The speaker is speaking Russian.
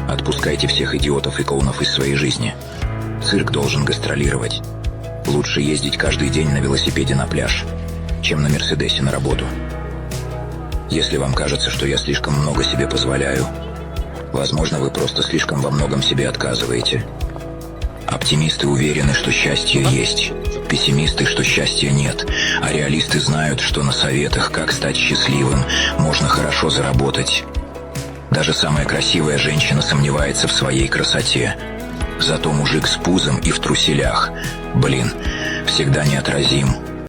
Отпускайте всех идиотов и клоунов из своей жизни. Цирк должен гастролировать. Лучше ездить каждый день на велосипеде на пляж, чем на Мерседесе на работу. Если вам кажется, что я слишком много себе позволяю, возможно, вы просто слишком во многом себе отказываете. Оптимисты уверены, что счастье есть, пессимисты, что счастья нет, а реалисты знают, что на советах, как стать счастливым, можно хорошо заработать. Даже самая красивая женщина сомневается в своей красоте. Зато мужик с пузом и в труселях, всегда неотразим.